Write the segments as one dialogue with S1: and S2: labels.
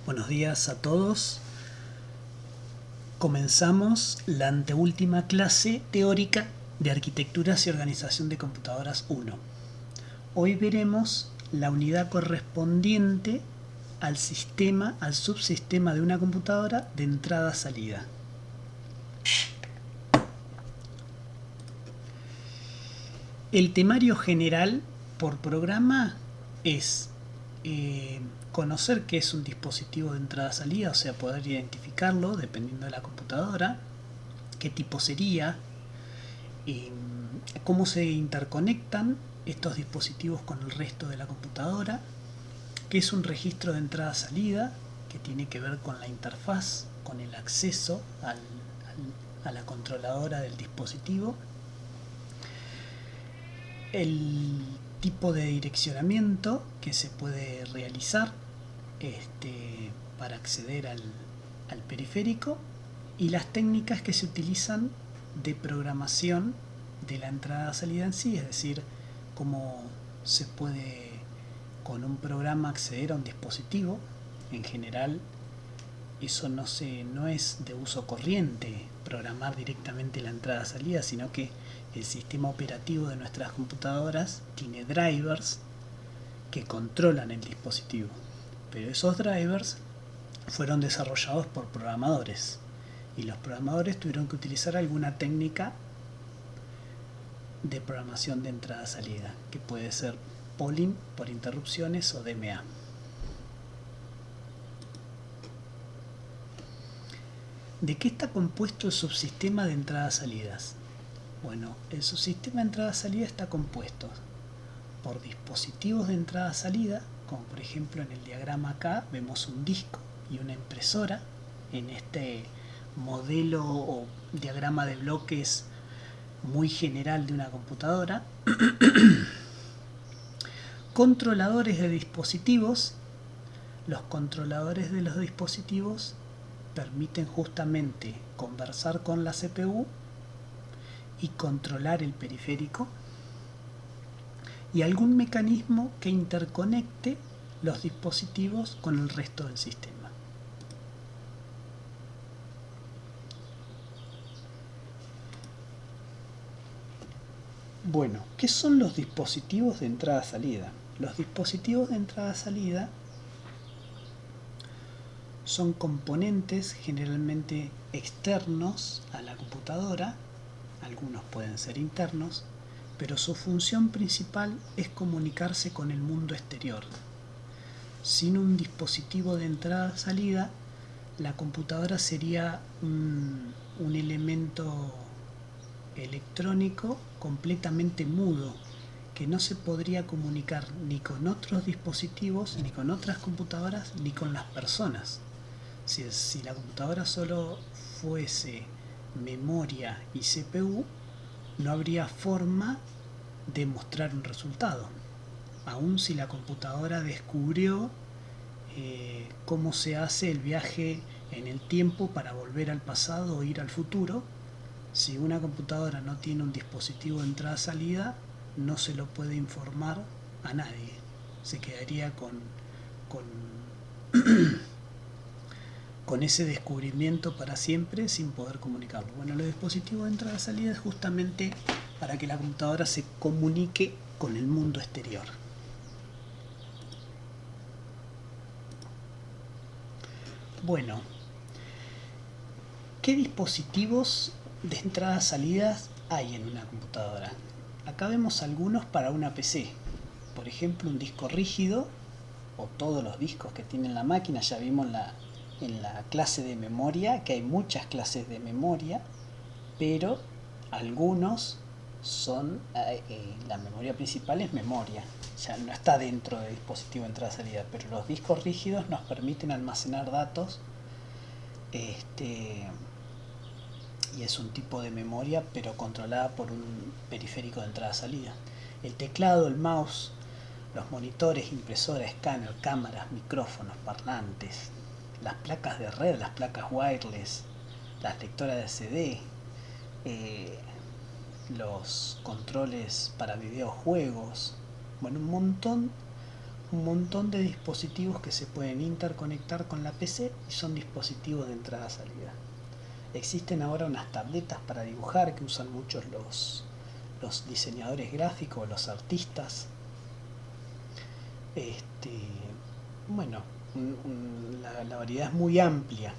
S1: Buenos días a todos. Comenzamos la anteúltima clase teórica de Arquitecturas y Organización de Computadoras 1. Hoy veremos la unidad correspondiente al subsistema de una computadora de entrada-salida. El temario general por programa es conocer qué es un dispositivo de entrada-salida, o sea, poder identificarlo dependiendo de la computadora, qué tipo sería, cómo se interconectan estos dispositivos con el resto de la computadora, qué es un registro de entrada-salida, que tiene que ver con la interfaz, con el acceso a la controladora del dispositivo, el tipo de direccionamiento que se puede realizar para acceder al periférico y las técnicas que se utilizan de programación de la entrada-salida en sí, es decir, cómo se puede con un programa acceder a un dispositivo. En general eso no es de uso corriente programar directamente la entrada-salida, sino que el sistema operativo de nuestras computadoras tiene drivers que controlan el dispositivo, pero esos drivers fueron desarrollados por programadores y los programadores tuvieron que utilizar alguna técnica de programación de entrada-salida, que puede ser polling por interrupciones o DMA. ¿De qué está compuesto el subsistema de entradas-salidas? Bueno, el subsistema de entrada-salida está compuesto por dispositivos de entrada-salida, como por ejemplo en el diagrama acá vemos un disco y una impresora en este modelo o diagrama de bloques muy general de una computadora. Controladores de dispositivos. Los controladores de los dispositivos permiten justamente conversar con la CPU y controlar el periférico, y algún mecanismo que interconecte los dispositivos con el resto del sistema. Bueno, ¿qué son los dispositivos de entrada-salida? Los dispositivos de entrada-salida son componentes generalmente externos a la computadora, algunos pueden ser internos, pero su función principal es comunicarse con el mundo exterior. Sin un dispositivo de entrada-salida, la computadora sería un elemento electrónico completamente mudo, que no se podría comunicar ni con otros dispositivos, ni con otras computadoras, ni con las personas. Si la computadora solo fuese memoria y CPU, no habría forma de mostrar un resultado. Aun si la computadora descubrió cómo se hace el viaje en el tiempo para volver al pasado o ir al futuro, si una computadora no tiene un dispositivo de entrada-salida, no se lo puede informar a nadie. Se quedaría con ese descubrimiento para siempre sin poder comunicarlo. Bueno, los dispositivos de entrada-salida es justamente para que la computadora se comunique con el mundo exterior. Bueno, ¿qué dispositivos de entradas-salidas hay en una computadora? Acá vemos algunos para una PC. Por ejemplo, un disco rígido, o todos los discos que tiene la máquina. Ya vimos en la clase de memoria que hay muchas clases de memoria, pero algunos son, la memoria principal es memoria, ya no está dentro del dispositivo de entrada-salida, pero los discos rígidos nos permiten almacenar datos, y es un tipo de memoria pero controlada por un periférico de entrada-salida. El teclado, el mouse, los monitores, impresora, escáner, cámaras, micrófonos, parlantes, las placas de red, las placas wireless, las lectoras de CD, los controles para videojuegos, bueno, un un montón de dispositivos que se pueden interconectar con la PC y son dispositivos de entrada-salida. Existen ahora unas tabletas para dibujar que usan muchos los diseñadores gráficos, los artistas. Bueno, la variedad es muy amplia.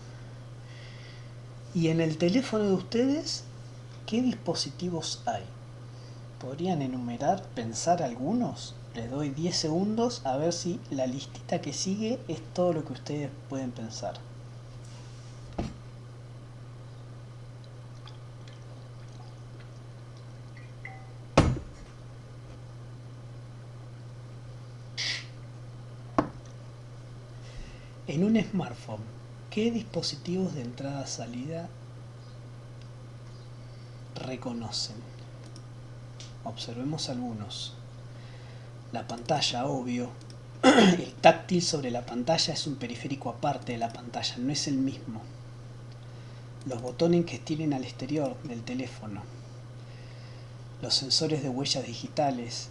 S1: Y en el teléfono de ustedes, ¿qué dispositivos hay? ¿Podrían enumerar, pensar algunos? Les doy 10 segundos a ver si la listita que sigue es todo lo que ustedes pueden pensar. En un smartphone, ¿qué dispositivos de entrada-salida reconocen? Observemos algunos. La pantalla, obvio. El táctil sobre la pantalla es un periférico aparte de la pantalla, no es el mismo. Los botones que tienen al exterior del teléfono. Los sensores de huellas digitales.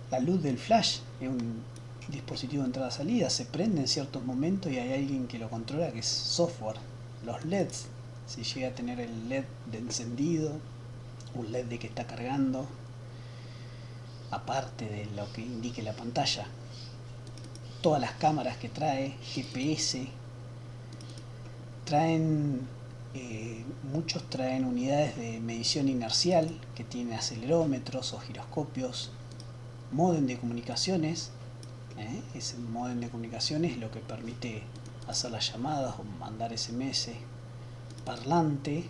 S1: La luz del flash es un dispositivo de entrada-salida, se prende en ciertos momentos y hay alguien que lo controla, que es software. Los LEDs, si llega a tener el LED de encendido, un LED de que está cargando, aparte de lo que indique la pantalla. Todas las cámaras que trae, GPS, muchos traen unidades de medición inercial que tienen acelerómetros o giroscopios, módem de comunicaciones. Ese módem de comunicaciones es lo que permite hacer las llamadas o mandar SMS. Parlante,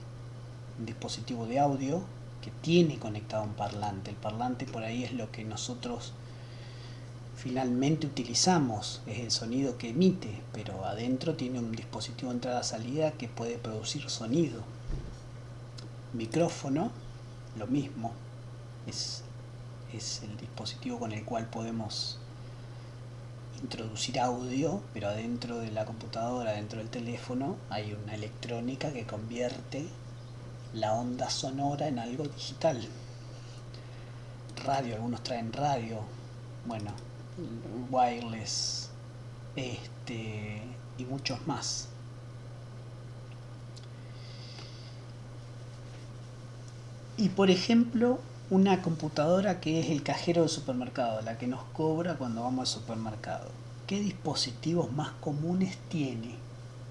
S1: un dispositivo de audio que tiene conectado un parlante. El parlante por ahí es lo que nosotros finalmente utilizamos, es el sonido que emite, pero adentro tiene un dispositivo de entrada-salida que puede producir sonido. Micrófono, lo mismo, es el dispositivo con el cual podemos introducir audio, pero adentro de la computadora, dentro del teléfono, hay una electrónica que convierte la onda sonora en algo digital. Radio, algunos traen radio, bueno, wireless, y muchos más. Y por ejemplo, una computadora que es el cajero del supermercado, la que nos cobra cuando vamos al supermercado. ¿Qué dispositivos más comunes tiene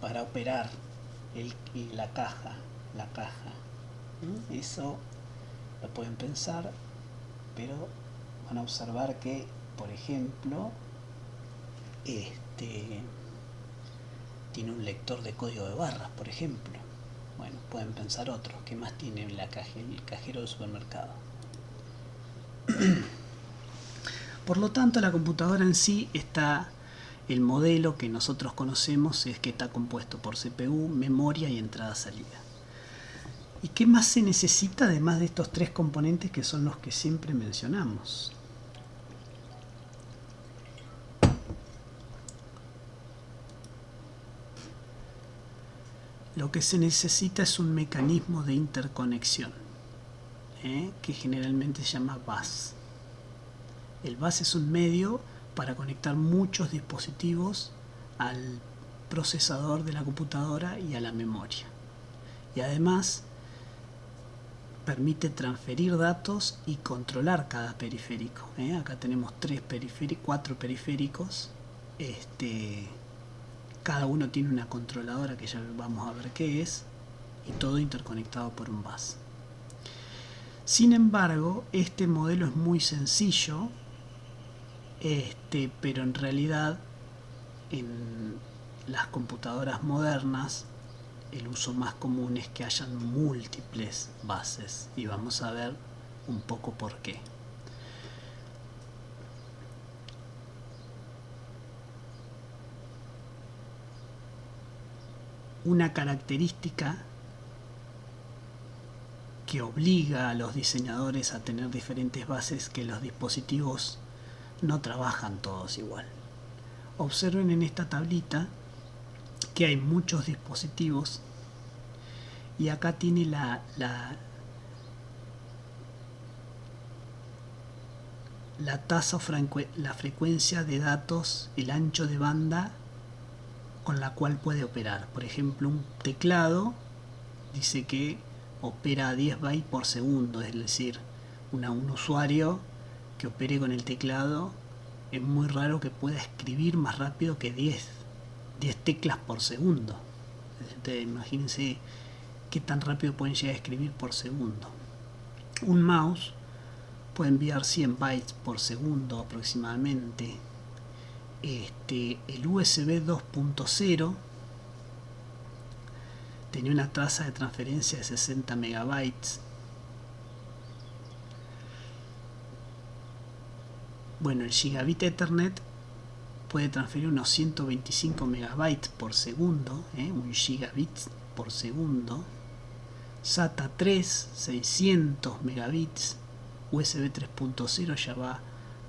S1: para operar la caja? Eso lo pueden pensar, pero van a observar que, por ejemplo, tiene un lector de código de barras, por ejemplo. Bueno, pueden pensar otros. ¿Qué más tiene el cajero del supermercado? Por lo tanto, la computadora en sí está, el modelo que nosotros conocemos es que está compuesto por CPU, memoria y entrada-salida. ¿Y qué más se necesita además de estos tres componentes que son los que siempre mencionamos? Lo que se necesita es un mecanismo de interconexión, que generalmente se llama bus. El bus es un medio para conectar muchos dispositivos al procesador de la computadora y a la memoria. Y además permite transferir datos y controlar cada periférico. Acá tenemos 4 periféricos. Cada uno tiene una controladora que ya vamos a ver qué es, y todo interconectado por un bus. Sin embargo, este modelo es muy sencillo, pero en realidad en las computadoras modernas el uso más común es que hayan múltiples buses, y vamos a ver un poco por qué. Una característica que obliga a los diseñadores a tener diferentes bases, que los dispositivos no trabajan todos igual. Observen en esta tablita que hay muchos dispositivos, y acá tiene la tasa o la frecuencia de datos, el ancho de banda con la cual puede operar. Por ejemplo, un teclado dice que opera a 10 bytes por segundo, es decir, un usuario que opere con el teclado es muy raro que pueda escribir más rápido que 10 teclas por segundo. Entonces, imagínense qué tan rápido pueden llegar a escribir por segundo. Un mouse puede enviar 100 bytes por segundo aproximadamente. El USB 2.0 tenía una tasa de transferencia de 60 megabytes. Bueno, el gigabit Ethernet puede transferir unos 125 megabytes por segundo, un gigabit por segundo. SATA 3, 600 megabits. USB 3.0 ya va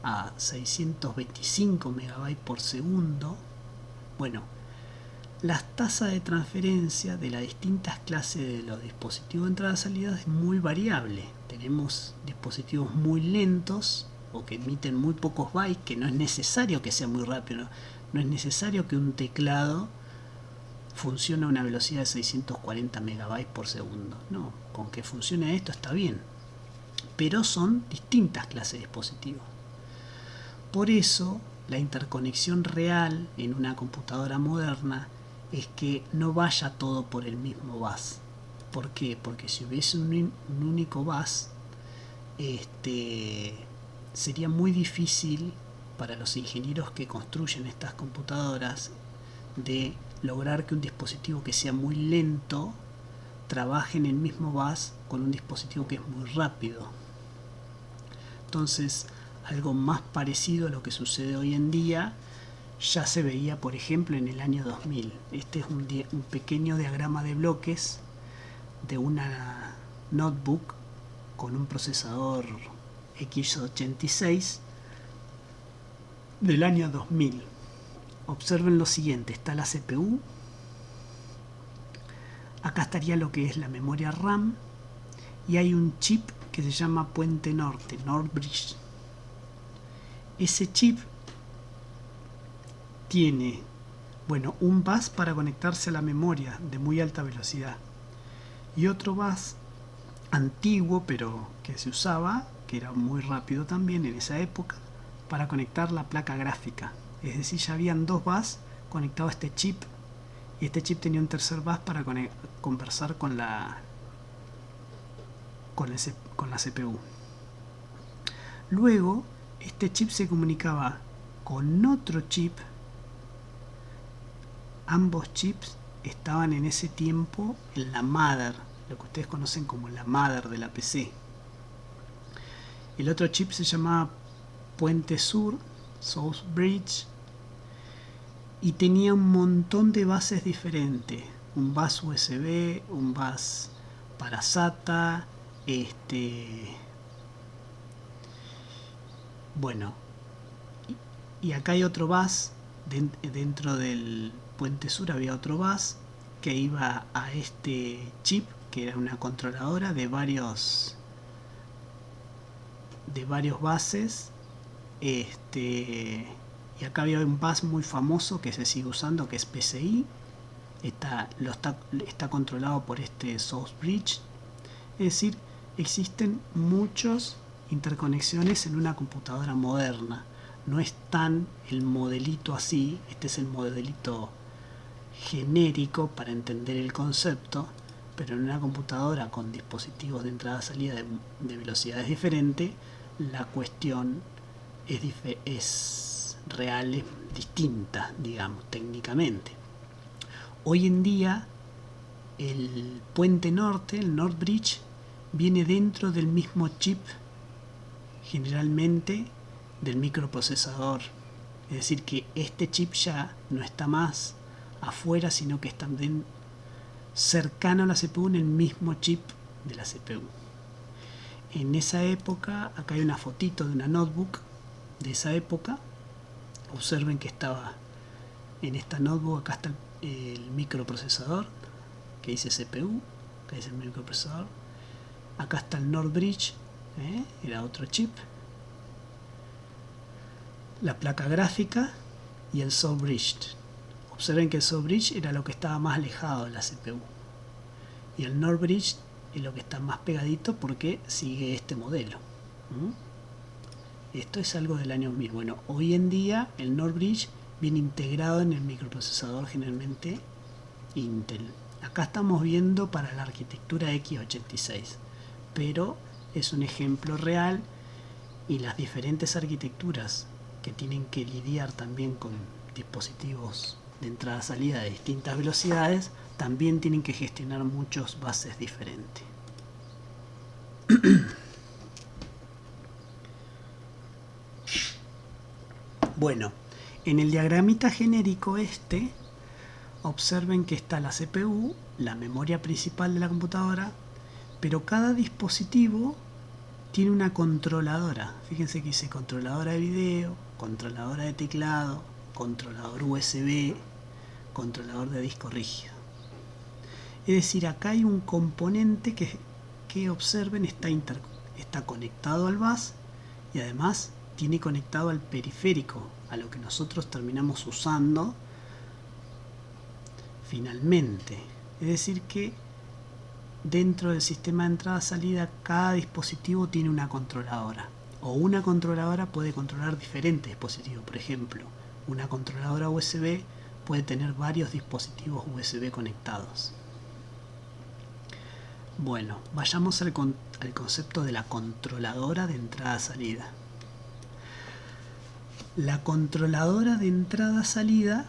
S1: a 625 megabytes por segundo. Bueno, las tasas de transferencia de las distintas clases de los dispositivos de entrada y salida es muy variable. Tenemos dispositivos muy lentos o que emiten muy pocos bytes, que no es necesario que sea muy rápido, no es necesario que un teclado funcione a una velocidad de 640 megabytes por segundo. No, con que funcione esto está bien. Pero son distintas clases de dispositivos. Por eso, la interconexión real en una computadora moderna es que no vaya todo por el mismo bus. ¿Por qué? Porque si hubiese un único bus, sería muy difícil para los ingenieros que construyen estas computadoras de lograr que un dispositivo que sea muy lento trabaje en el mismo bus con un dispositivo que es muy rápido. Entonces, algo más parecido a lo que sucede hoy en día ya se veía, por ejemplo, en el año 2000. Este es un pequeño diagrama de bloques de una notebook con un procesador x86 del año 2000. Observen lo siguiente, está la CPU, acá estaría lo que es la memoria RAM y hay un chip que se llama Puente Norte, North Bridge. Ese chip tiene, bueno, un bus para conectarse a la memoria de muy alta velocidad y otro bus antiguo pero que se usaba, que era muy rápido también en esa época, para conectar la placa gráfica. Es decir, ya habían dos bus conectados a este chip y este chip tenía un tercer bus para conversar con la CPU. Luego, este chip se comunicaba con otro chip. Ambos chips estaban en ese tiempo en la mother, lo que ustedes conocen como la mother de la PC. El otro chip se llamaba Puente Sur, South Bridge, y tenía un montón de bases diferentes. Un bus USB, un bus para SATA, bueno, y acá hay otro bus, dentro del Puente Sur había otro bus que iba a este chip, que era una controladora de varios buses, y acá había un bus muy famoso que se sigue usando, que es PCI. Está controlado por este South Bridge. Es decir, existen muchas interconexiones en una computadora moderna. No es tan el modelito así, este es el modelito genérico para entender el concepto, pero en una computadora con dispositivos de entrada-salida de velocidades diferentes, la cuestión es real, es distinta, digamos, técnicamente. Hoy en día, el puente norte, el North Bridge, viene dentro del mismo chip, generalmente del microprocesador. Es decir, que este chip ya no está más afuera, sino que está cercano a la CPU en el mismo chip de la CPU. En esa época, acá hay una fotito de una notebook de esa época. Observen que estaba en esta notebook, acá está el microprocesador, que dice CPU, acá dice el microprocesador. Acá está el North Bridge, era otro chip. la placa gráfica y el soft bridge. Observen que el soft bridge era lo que estaba más alejado de la CPU y el NOR bridge es lo que está más pegadito porque sigue este modelo. Esto es algo del año 1000. Bueno, hoy en día el NOR bridge viene integrado en el microprocesador generalmente Intel. Acá estamos viendo para la arquitectura x86, pero es un ejemplo real y las diferentes arquitecturas que tienen que lidiar también con dispositivos de entrada-salida de distintas velocidades también tienen que gestionar muchos bases diferentes. Bueno, en el diagramita genérico observen que está la CPU, la memoria principal de la computadora, pero cada dispositivo tiene una controladora. Fíjense que dice controladora de video, controladora de teclado, controlador USB, controlador de disco rígido. Es decir, acá hay un componente que observen está conectado al bus y además tiene conectado al periférico, a lo que nosotros terminamos usando finalmente. Es decir que dentro del sistema de entrada-salida cada dispositivo tiene una controladora, o una controladora puede controlar diferentes dispositivos. Por ejemplo, una controladora USB puede tener varios dispositivos USB conectados. Bueno, vayamos al concepto de la controladora de entrada-salida. La controladora de entrada-salida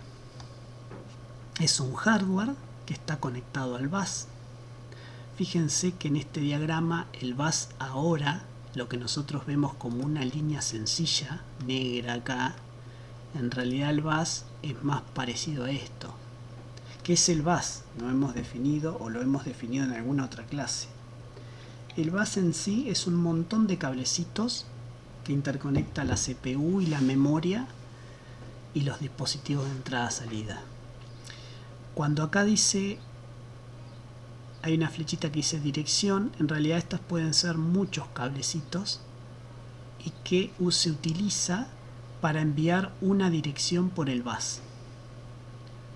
S1: es un hardware que está conectado al bus. Fíjense que en este diagrama el bus ahora, lo que nosotros vemos como una línea sencilla, negra acá, en realidad el bus es más parecido a esto. ¿Qué es el bus? Lo hemos definido o lo hemos definido en alguna otra clase. El bus en sí es un montón de cablecitos que interconecta la CPU y la memoria y los dispositivos de entrada-salida. Cuando acá dice, hay una flechita que dice dirección, en realidad estas pueden ser muchos cablecitos y que se utiliza para enviar una dirección por el bus.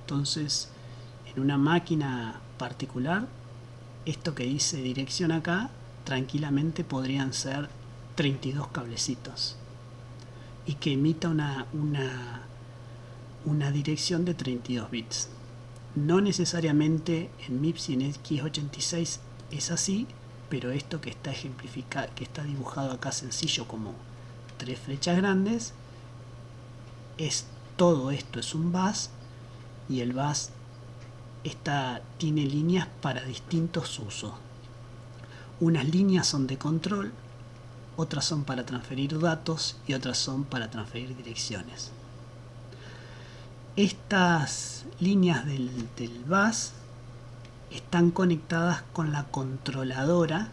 S1: Entonces, en una máquina particular, esto que dice dirección acá, tranquilamente podrían ser 32 cablecitos y que emita una dirección de 32 bits. No necesariamente en MIPS y en x86 es así, pero esto que está ejemplificado, que está dibujado acá sencillo como 3 flechas grandes, todo esto es un bus y el bus tiene líneas para distintos usos. Unas líneas son de control, otras son para transferir datos y otras son para transferir direcciones. Estas líneas del bus están conectadas con la controladora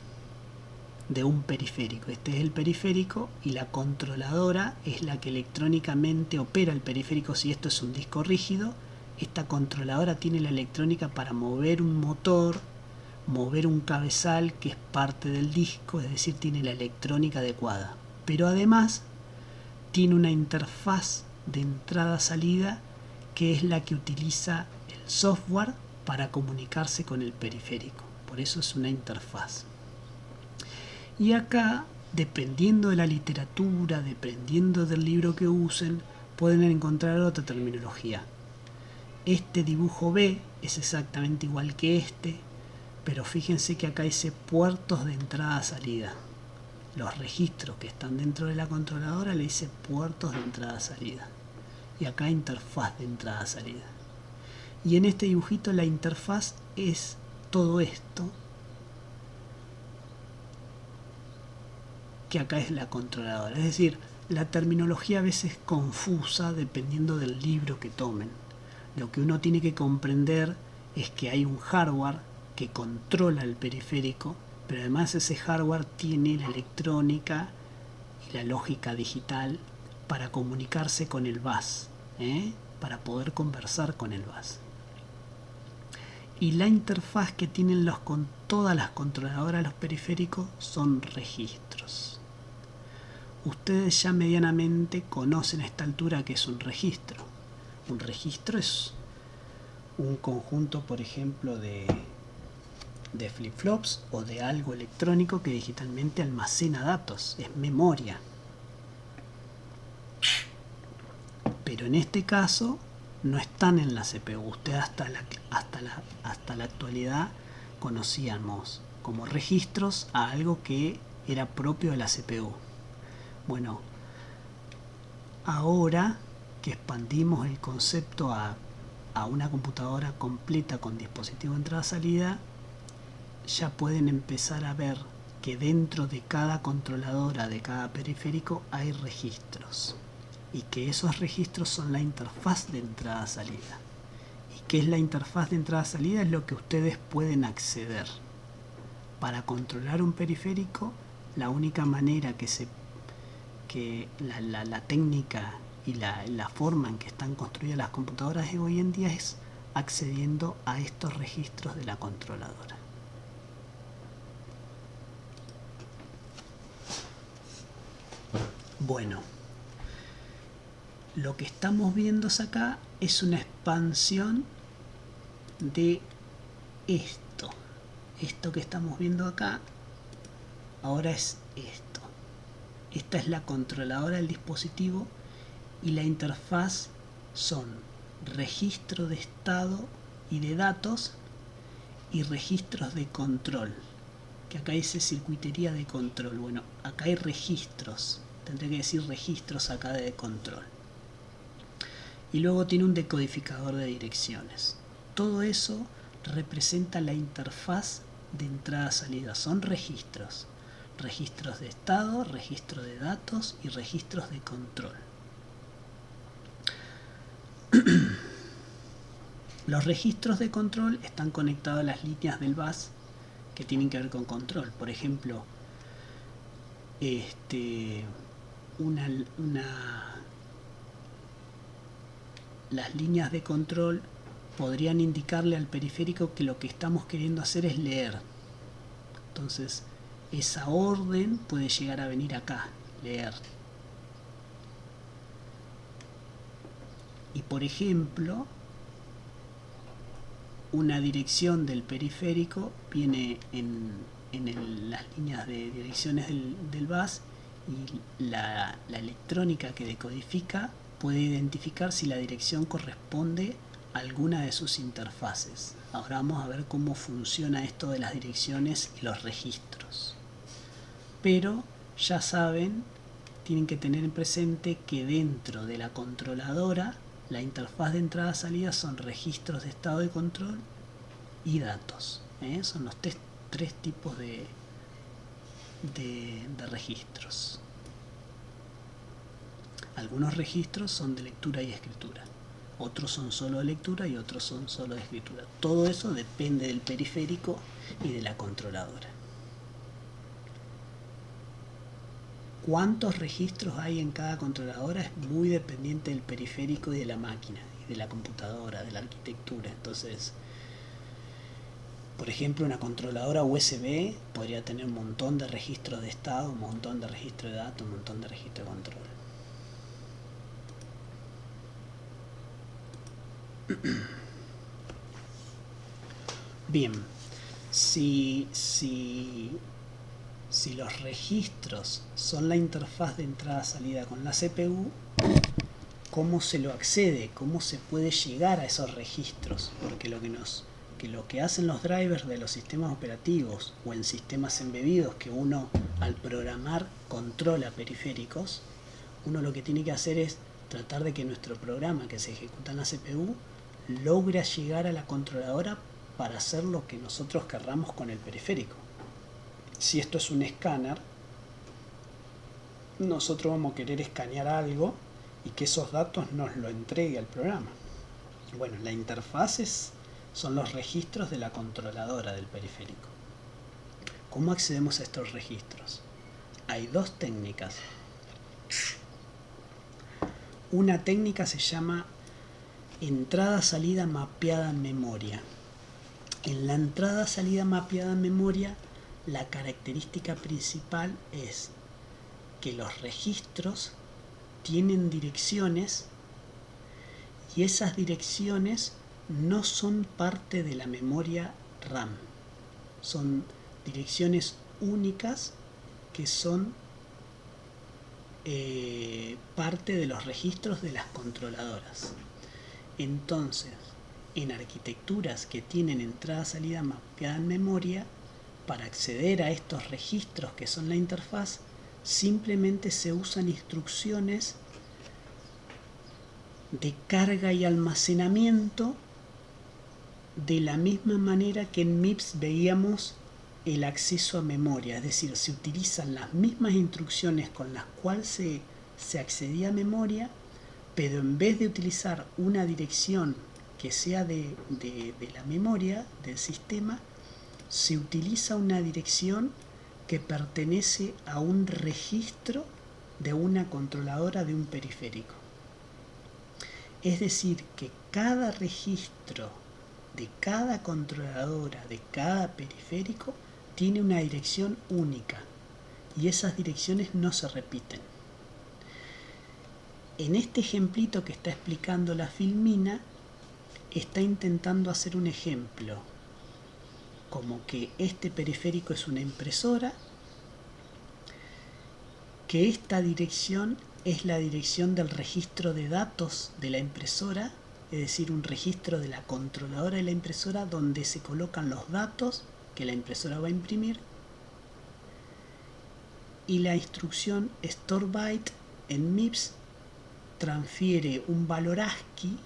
S1: de un periférico. Este es el periférico y la controladora es la que electrónicamente opera el periférico. Si esto es un disco rígido, esta controladora tiene la electrónica para mover un motor, mover un cabezal que es parte del disco, es decir, tiene la electrónica adecuada. Pero además tiene una interfaz de entrada-salida que es la que utiliza el software para comunicarse con el periférico. Por eso es una interfaz. Y acá, dependiendo de la literatura, dependiendo del libro que usen, pueden encontrar otra terminología. Este dibujo B es exactamente igual que este, pero fíjense que acá dice puertos de entrada-salida. Los registros que están dentro de la controladora le dice puertos de entrada-salida. Y acá interfaz de entrada-salida. Y en este dibujito la interfaz es todo esto, que acá es la controladora. Es decir, la terminología a veces es confusa dependiendo del libro que tomen. Lo que uno tiene que comprender es que hay un hardware que controla el periférico, pero además ese hardware tiene la electrónica y la lógica digital para comunicarse con el bus, para poder conversar con el bus. Y la interfaz que tienen todas las controladoras de los periféricos son registros. ustedes ya medianamente conocen a esta altura que es un registro. Un registro es un conjunto, por ejemplo, de flip-flops o de algo electrónico que digitalmente almacena datos, es memoria. Pero en este caso no están en la CPU. Ustedes hasta la actualidad conocíamos como registros a algo que era propio de la CPU. Bueno, ahora que expandimos el concepto a una computadora completa con dispositivo de entrada-salida, ya pueden empezar a ver que dentro de cada controladora, de cada periférico, hay registros. Y que esos registros son la interfaz de entrada-salida. ¿Y qué es la interfaz de entrada-salida? Es lo que ustedes pueden acceder. Para controlar un periférico, la única manera que la técnica y la forma en que están construidas las computadoras de hoy en día es accediendo a estos registros de la controladora. Bueno, lo que estamos viendo acá es una expansión de esto. Esto que estamos viendo acá ahora es esto. Esta es la controladora del dispositivo y la interfaz son registro de estado y de datos y registros de control, que acá dice circuitería de control. Bueno, acá hay registros, tendré que decir registros acá de control. Y luego tiene un decodificador de direcciones. Todo eso representa la interfaz de entrada-salida. Son registros. Registros de estado, registro de datos y registros de control. Los registros de control están conectados a las líneas del bus que tienen que ver con control. Por ejemplo, las líneas de control podrían indicarle al periférico que lo que estamos queriendo hacer es leer. Entonces, esa orden puede llegar a venir acá, leer. Y por ejemplo, una dirección del periférico viene en las líneas de direcciones del bus, y la electrónica que decodifica puede identificar si la dirección corresponde a alguna de sus interfaces. Ahora vamos a ver cómo funciona esto de las direcciones y los registros. Pero ya saben, tienen que tener en presente que dentro de la controladora la interfaz de entrada-salida son registros de estado de control y datos. Son los tres tipos de registros. Algunos registros son de lectura y escritura, otros son solo de lectura y otros son solo de escritura. Todo eso depende del periférico y de la controladora. ¿Cuántos registros hay en cada controladora? Es muy dependiente del periférico y de la máquina, y de la computadora, de la arquitectura. Entonces, por ejemplo, una controladora USB podría tener un montón de registros de estado, un montón de registros de datos, un montón de registros de control. Bien, si los registros son la interfaz de entrada-salida con la CPU, ¿cómo se lo accede? ¿Cómo se puede llegar a esos registros? Porque lo que hacen los drivers de los sistemas operativos o en sistemas embebidos, que uno al programar controla periféricos, uno lo que tiene que hacer es tratar de que nuestro programa que se ejecuta en la CPU logre llegar a la controladora para hacer lo que nosotros querramos con el periférico. Si esto es un escáner, nosotros vamos a querer escanear algo y que esos datos nos lo entregue al programa. Bueno, la interfaz son los registros de la controladora del periférico. ¿Cómo accedemos a estos registros? Hay dos técnicas. Una técnica se llama entrada-salida mapeada en memoria. En la entrada-salida mapeada en memoria, la característica principal es que los registros tienen direcciones y esas direcciones no son parte de la memoria RAM. Son direcciones únicas que son parte de los registros de las controladoras. Entonces, en arquitecturas que tienen entrada-salida mapeada en memoria, para acceder a estos registros que son la interfaz, simplemente se usan instrucciones de carga y almacenamiento de la misma manera que en MIPS veíamos el acceso a memoria, es decir, se utilizan las mismas instrucciones con las cuales se accedía a memoria, pero en vez de utilizar una dirección que sea de la memoria del sistema, se utiliza una dirección que pertenece a un registro de una controladora de un periférico. Es decir, que cada registro de cada controladora de cada periférico tiene una dirección única y esas direcciones no se repiten. En este ejemplito que está explicando la Filmina, está intentando hacer un ejemplo como que este periférico es una impresora, que esta dirección es la dirección del registro de datos de la impresora, es decir, un registro de la controladora de la impresora donde se colocan los datos que la impresora va a imprimir, y la instrucción store byte en MIPS transfiere un valor ASCII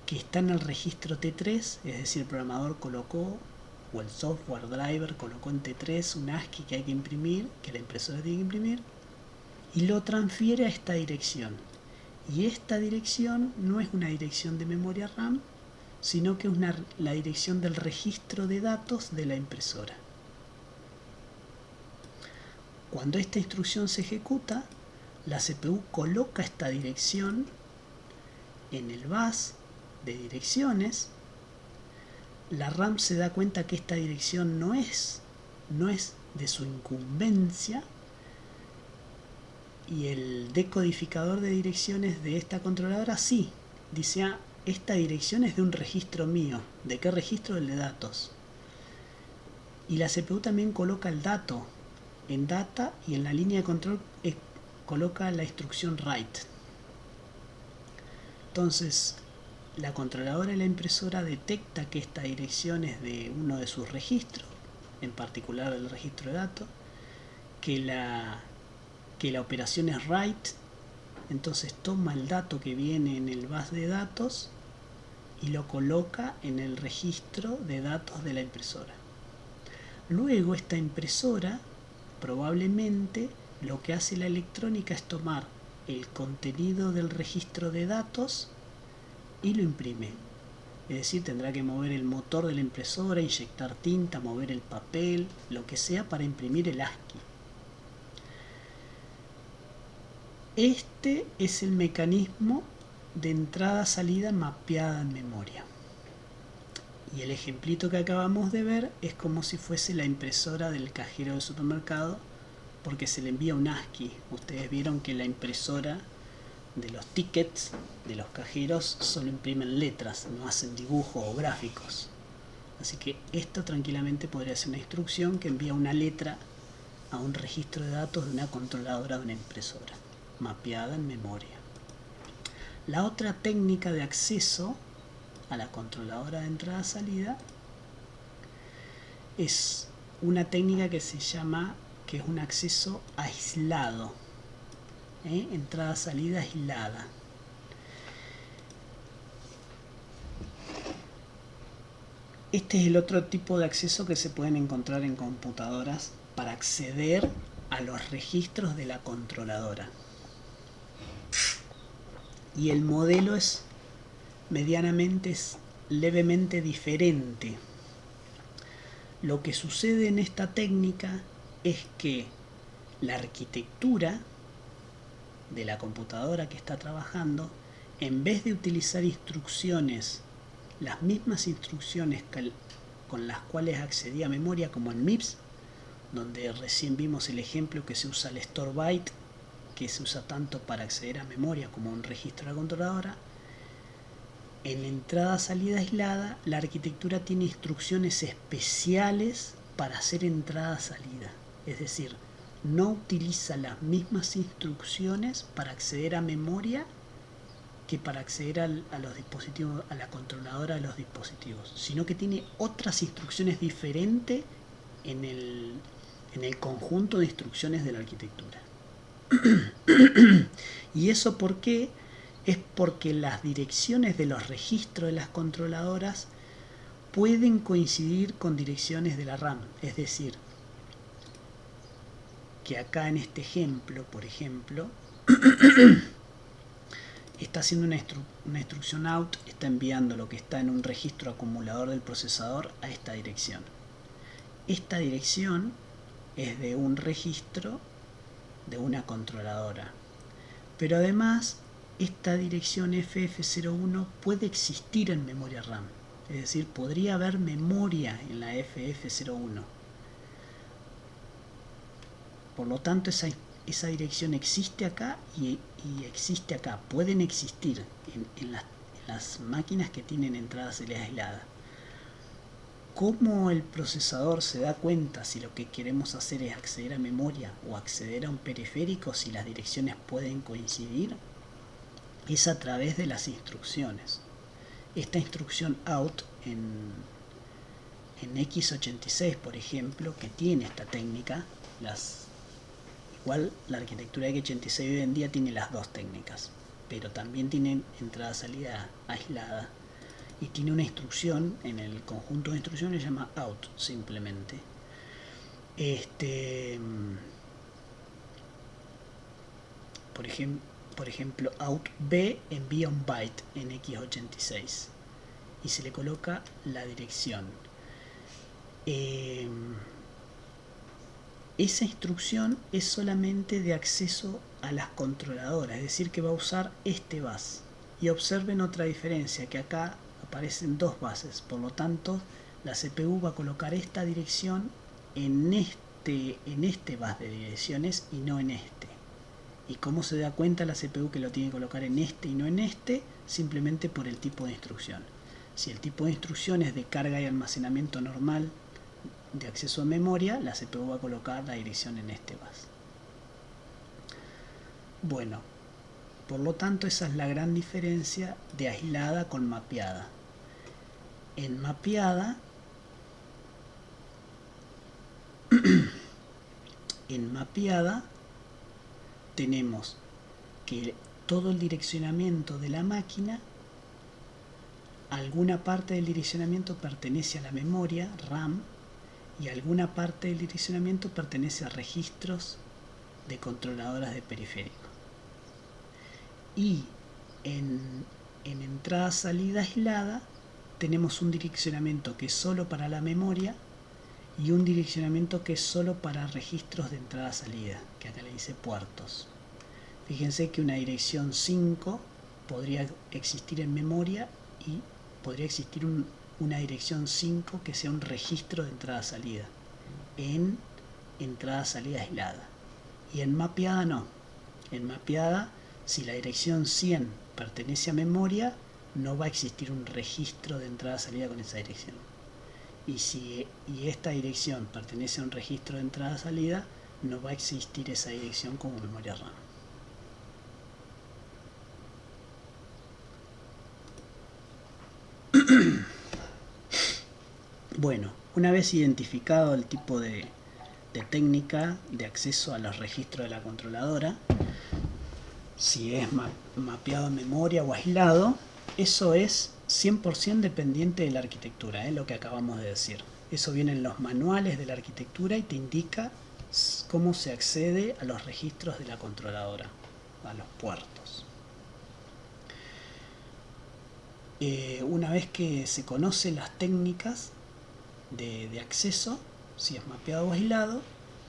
S1: que está en el registro T3, es decir, el programador colocó, o el software driver colocó en T3 un ASCII que hay que imprimir, que la impresora tiene que imprimir, y lo transfiere a esta dirección. Y esta dirección no es una dirección de memoria RAM, sino que es la dirección del registro de datos de la impresora. Cuando esta instrucción se ejecuta, la CPU coloca esta dirección en el bus de direcciones. La RAM se da cuenta que esta dirección no es de su incumbencia, y el decodificador de direcciones de esta controladora sí, dice, esta dirección es de un registro mío. ¿De qué registro? El de datos. Y la CPU también coloca el dato en data, y en la línea de control coloca la instrucción write. Entonces, la controladora de la impresora detecta que esta dirección es de uno de sus registros, en particular el registro de datos, que la operación es write, entonces toma el dato que viene en el bus de datos y lo coloca en el registro de datos de la impresora. Luego esta impresora, probablemente, lo que hace la electrónica es tomar el contenido del registro de datos y lo imprime. Es decir, tendrá que mover el motor de la impresora, inyectar tinta, mover el papel, lo que sea para imprimir el ASCII. Este es el mecanismo de entrada-salida mapeada en memoria. Y el ejemplito que acabamos de ver es como si fuese la impresora del cajero del supermercado, porque se le envía un ASCII. Ustedes vieron que la impresora de los tickets de los cajeros solo imprimen letras, no hacen dibujos o gráficos. Así que esto tranquilamente podría ser una instrucción que envía una letra a un registro de datos de una controladora de una impresora, mapeada en memoria. La otra técnica de acceso a la controladora de entrada-salida es una técnica que se llama, que es un acceso aislado, entrada-salida aislada. Este es el otro tipo de acceso que se pueden encontrar en computadoras para acceder a los registros de la controladora. Y el modelo es levemente diferente. Lo que sucede en esta técnica es que la arquitectura de la computadora que está trabajando, en vez de utilizar instrucciones, las mismas instrucciones con las cuales accedía a memoria como en MIPS, donde recién vimos el ejemplo que se usa el store byte, que se usa tanto para acceder a memoria como a un registro de la controladora. En la entrada-salida aislada, la arquitectura tiene instrucciones especiales para hacer entrada-salida. Es decir, no utiliza las mismas instrucciones para acceder a memoria que para acceder a los dispositivos, a la controladora de los dispositivos, sino que tiene otras instrucciones diferentes en el conjunto de instrucciones de la arquitectura. ¿Y eso por qué? Es porque las direcciones de los registros de las controladoras pueden coincidir con direcciones de la RAM. Es decir, que acá en este ejemplo, por ejemplo, está haciendo una instrucción out, está enviando lo que está en un registro acumulador del procesador a esta dirección. Esta dirección es de un registro de una controladora. Pero además, esta dirección FF01 puede existir en memoria RAM. Es decir, podría haber memoria en la FF01. Por lo tanto, esa dirección existe acá y existe acá. Pueden existir en las máquinas que tienen entradas aisladas. ¿Cómo el procesador se da cuenta si lo que queremos hacer es acceder a memoria o acceder a un periférico, si las direcciones pueden coincidir? Es a través de las instrucciones. Esta instrucción out en x86, por ejemplo, que tiene esta técnica, igual la arquitectura de x86 hoy en día tiene las dos técnicas, pero también tienen entrada-salida aislada. Y tiene una instrucción, en el conjunto de instrucciones se llama out, simplemente. Por ejemplo, out B envía un byte en x86 y se le coloca la dirección. Esa instrucción es solamente de acceso a las controladoras, es decir, que va a usar este bus. Y observen otra diferencia, que acá aparecen dos bases, por lo tanto la CPU va a colocar esta dirección en este bus de direcciones y no en este. ¿Y cómo se da cuenta la CPU que lo tiene que colocar en este y no en este? Simplemente por el tipo de instrucción. Si el tipo de instrucción es de carga y almacenamiento normal de acceso a memoria, la CPU va a colocar la dirección en este bus. Bueno, por lo tanto esa es la gran diferencia de aislada con mapeada. En mapeada, tenemos que todo el direccionamiento de la máquina, alguna parte del direccionamiento pertenece a la memoria RAM y alguna parte del direccionamiento pertenece a registros de controladoras de periférico. Y en entrada-salida aislada tenemos un direccionamiento que es solo para la memoria y un direccionamiento que es solo para registros de entrada-salida, que acá le dice puertos. Fíjense que una dirección 5 podría existir en memoria y podría existir una dirección 5 que sea un registro de entrada-salida en entrada-salida aislada. Y en mapeada no. En mapeada, si la dirección 100 pertenece a memoria, no va a existir un registro de entrada-salida con esa dirección. Y esta dirección pertenece a un registro de entrada-salida, no va a existir esa dirección como memoria RAM. Bueno, una vez identificado el tipo de técnica de acceso a los registros de la controladora, si es mapeado en memoria o aislado, eso es 100% dependiente de la arquitectura, lo que acabamos de decir. Eso viene en los manuales de la arquitectura y te indica cómo se accede a los registros de la controladora, a los puertos. Una vez que se conocen las técnicas de acceso, si es mapeado o aislado,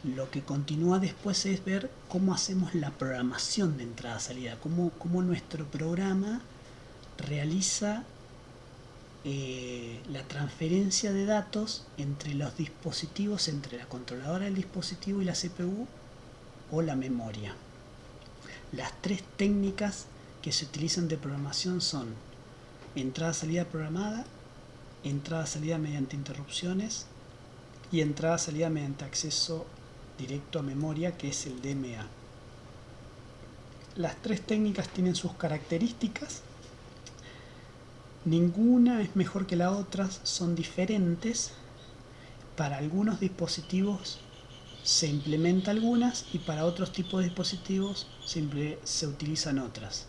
S1: lo que continúa después es ver cómo hacemos la programación de entrada-salida, cómo nuestro programa realiza la transferencia de datos entre los dispositivos, entre la controladora del dispositivo y la CPU o la memoria. Las tres técnicas que se utilizan de programación son entrada-salida programada, entrada-salida mediante interrupciones y entrada-salida mediante acceso directo a memoria, que es el DMA. Las tres técnicas tienen sus características, ninguna es mejor que la otra, son diferentes. Para algunos dispositivos se implementa algunas y para otros tipos de dispositivos se utilizan otras.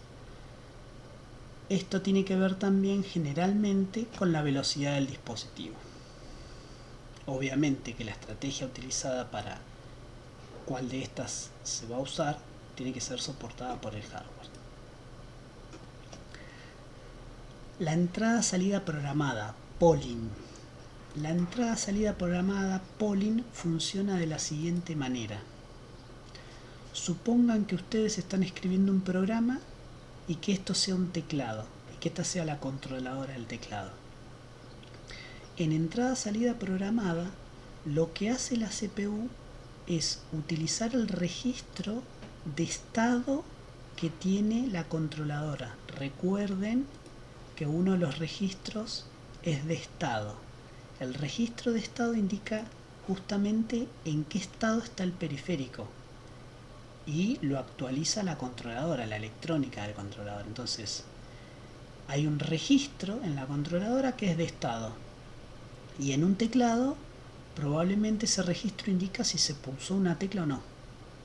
S1: Esto tiene que ver también generalmente con la velocidad del dispositivo. Obviamente que la estrategia utilizada para cuál de estas se va a usar tiene que ser soportada por el hardware. La entrada-salida programada, polling. La entrada-salida programada polling funciona de la siguiente manera. Supongan que ustedes están escribiendo un programa y que esto sea un teclado, y que esta sea la controladora del teclado. En entrada-salida programada, lo que hace la CPU es utilizar el registro de estado que tiene la controladora. Recuerden que uno de los registros es de estado. El registro de estado indica justamente en qué estado está el periférico y lo actualiza la controladora, la electrónica del controlador. Entonces, hay un registro en la controladora que es de estado y en un teclado probablemente ese registro indica si se pulsó una tecla o no.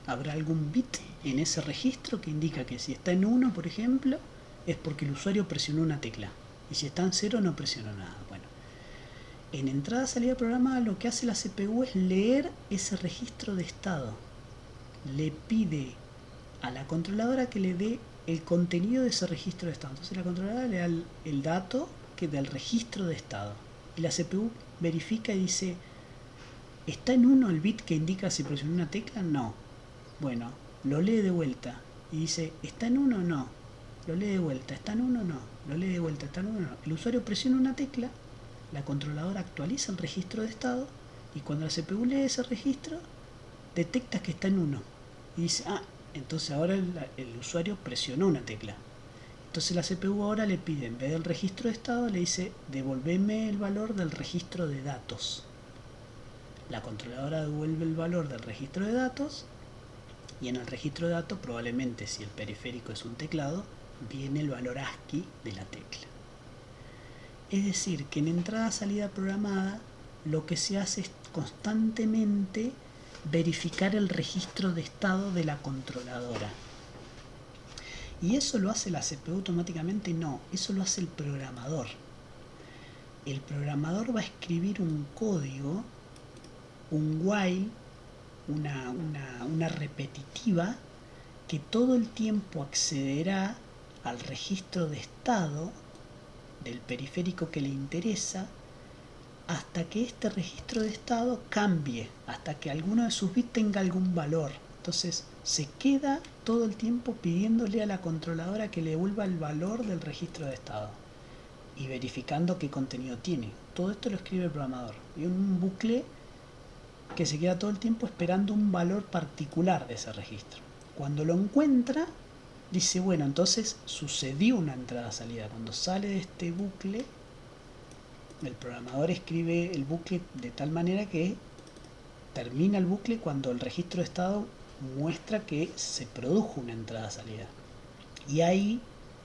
S1: Habrá algún bit en ese registro que indica que si está en 1, por ejemplo, es porque el usuario presionó una tecla, y si está en 0 no presionó nada. Bueno, en entrada-salida programada lo que hace la CPU es leer ese registro de estado. Le pide a la controladora que le dé el contenido de ese registro de estado. Entonces la controladora le da el dato del registro de estado. Y la CPU verifica y dice, ¿está en 1 el bit que indica si presionó una tecla? No. Bueno, lo lee de vuelta y dice, ¿está en 1 o no? Lo lee de vuelta, ¿está en 1 o no? Lo lee de vuelta, ¿está en 1 o no? El usuario presiona una tecla, la controladora actualiza el registro de estado y cuando la CPU lee ese registro, detecta que está en 1 y dice, entonces ahora el usuario presionó una tecla. Entonces la CPU ahora le pide, en vez del registro de estado, le dice, devolveme el valor del registro de datos. La controladora devuelve el valor del registro de datos y en el registro de datos, probablemente si el periférico es un teclado, viene el valor ASCII de la tecla. Es decir, que en entrada-salida programada lo que se hace es constantemente verificar el registro de estado de la controladora. ¿Y eso lo hace la CPU automáticamente? No, eso lo hace el programador. El programador va a escribir un código, un while, una repetitiva, que todo el tiempo accederá al registro de estado del periférico que le interesa hasta que este registro de estado cambie, hasta que alguno de sus bits tenga algún valor. Entonces se queda todo el tiempo pidiéndole a la controladora que le devuelva el valor del registro de estado y verificando qué contenido tiene. Todo esto lo escribe el programador y un bucle que se queda todo el tiempo esperando un valor particular de ese registro. Cuando lo encuentra, dice, bueno, entonces sucedió una entrada-salida. Cuando sale de este bucle, el programador escribe el bucle de tal manera que termina el bucle cuando el registro de estado muestra que se produjo una entrada-salida. Y ahí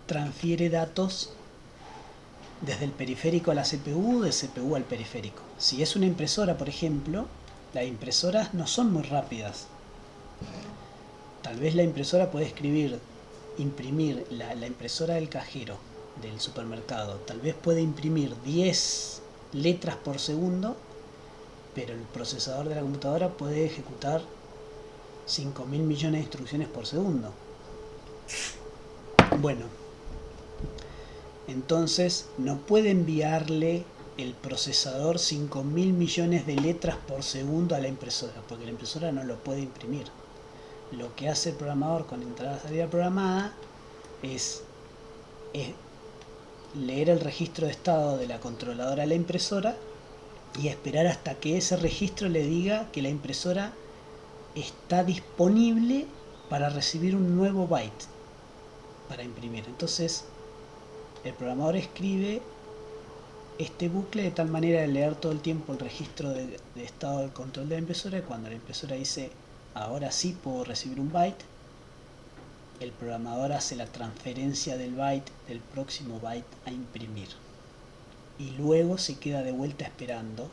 S1: transfiere datos desde el periférico a la CPU, de CPU al periférico. Si es una impresora, por ejemplo, las impresoras no son muy rápidas. Tal vez la impresora puede imprimir la impresora del cajero del supermercado. Tal vez puede imprimir 10 letras por segundo, pero el procesador de la computadora puede ejecutar 5.000 millones de instrucciones por segundo. Bueno, entonces no puede enviarle el procesador 5.000 millones de letras por segundo a la impresora, porque la impresora no lo puede imprimir. Lo que hace el programador con entrada-salida programada es leer el registro de estado de la controladora de la impresora y esperar hasta que ese registro le diga que la impresora está disponible para recibir un nuevo byte para imprimir. Entonces el programador escribe este bucle de tal manera de leer todo el tiempo el registro de estado del control de la impresora, y cuando la impresora dice ahora sí puedo recibir un byte, el programador hace la transferencia del byte del próximo byte a imprimir, y luego se queda de vuelta esperando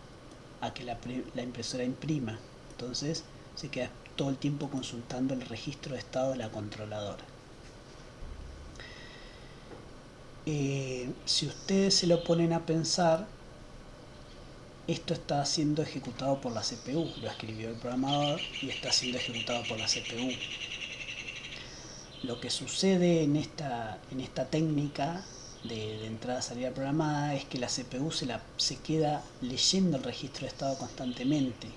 S1: a que la impresora imprima. Entonces se queda todo el tiempo consultando el registro de estado de la controladora. Si ustedes se lo ponen a pensar, esto está siendo ejecutado por la CPU, lo escribió el programador y está siendo ejecutado por la CPU. Lo que sucede en esta técnica de entrada-salida programada es que la CPU se queda leyendo el registro de estado constantemente,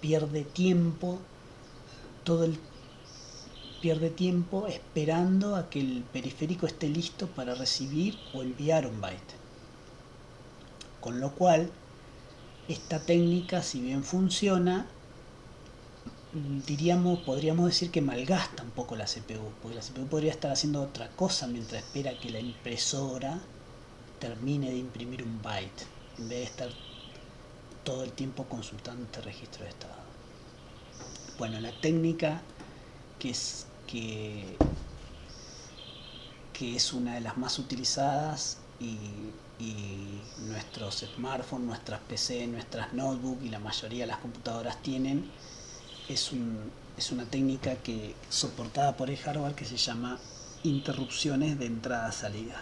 S1: pierde tiempo esperando a que el periférico esté listo para recibir o enviar un byte. Con lo cual, esta técnica, si bien funciona, podríamos decir que malgasta un poco la CPU, porque la CPU podría estar haciendo otra cosa mientras espera que la impresora termine de imprimir un byte, en vez de estar todo el tiempo consultando este registro de estado. Bueno, la técnica que es una de las más utilizadas y nuestros smartphones, nuestras PC, nuestras notebooks y la mayoría de las computadoras tienen, es una técnica soportada por el hardware, que se llama interrupciones de entrada-salida.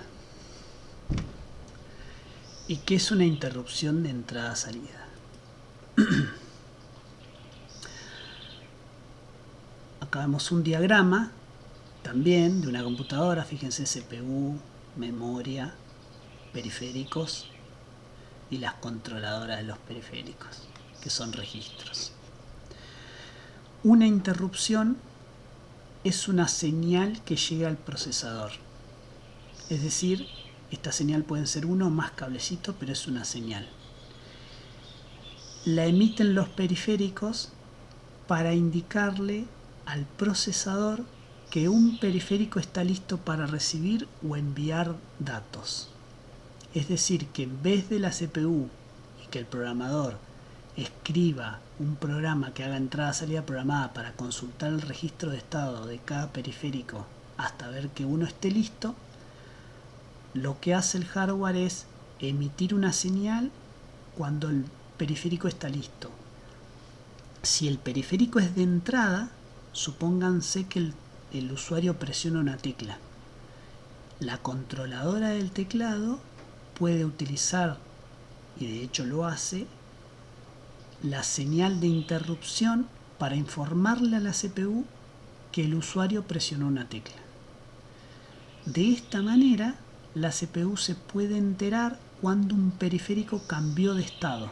S1: ¿Y qué es una interrupción de entrada-salida? Acá vemos un diagrama también de una computadora. Fíjense, CPU, memoria, periféricos y las controladoras de los periféricos, que son registros. Una interrupción es una señal que llega al procesador. Es decir, esta señal pueden ser uno o más cablecitos, pero es una señal. La emiten los periféricos para indicarle al procesador que un periférico está listo para recibir o enviar datos. Es decir, que en vez de la CPU y que el programador escriba un programa que haga entrada-salida programada para consultar el registro de estado de cada periférico hasta ver que uno esté listo, lo que hace el hardware es emitir una señal cuando el periférico está listo. Si el periférico es de entrada, supónganse que el usuario presiona una tecla. La controladora del teclado puede utilizar, y de hecho lo hace, la señal de interrupción para informarle a la CPU que el usuario presionó una tecla. De esta manera, la CPU se puede enterar cuando un periférico cambió de estado.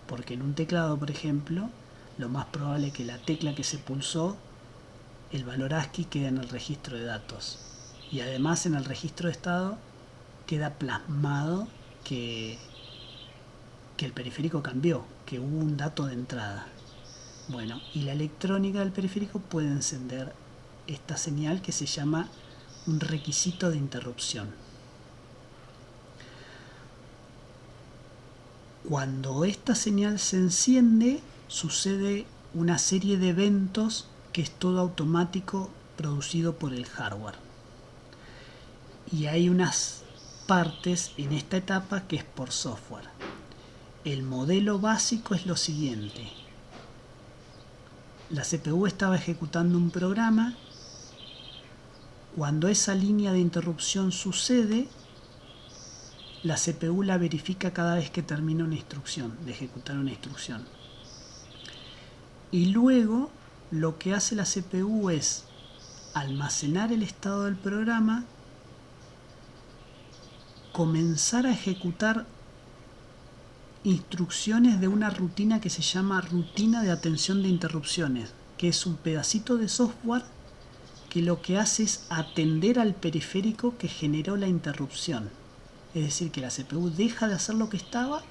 S1: Porque en un teclado, por ejemplo, lo más probable es que la tecla que se pulsó, el valor ASCII queda en el registro de datos. Y además en el registro de estado queda plasmado que el periférico cambió, que hubo un dato de entrada. Bueno, y la electrónica del periférico puede encender esta señal que se llama un requisito de interrupción. Cuando esta señal se enciende, sucede una serie de eventos que es todo automático, producido por el hardware. Y hay unas partes en esta etapa que es por software. El modelo básico es lo siguiente. La CPU estaba ejecutando un programa. Cuando esa línea de interrupción sucede, la CPU la verifica cada vez que termina una instrucción, de ejecutar una instrucción. Y luego lo que hace la CPU es almacenar el estado del programa, comenzar a ejecutar instrucciones de una rutina que se llama rutina de atención de interrupciones, que es un pedacito de software que lo que hace es atender al periférico que generó la interrupción. Es decir, que la CPU deja de hacer lo que estaba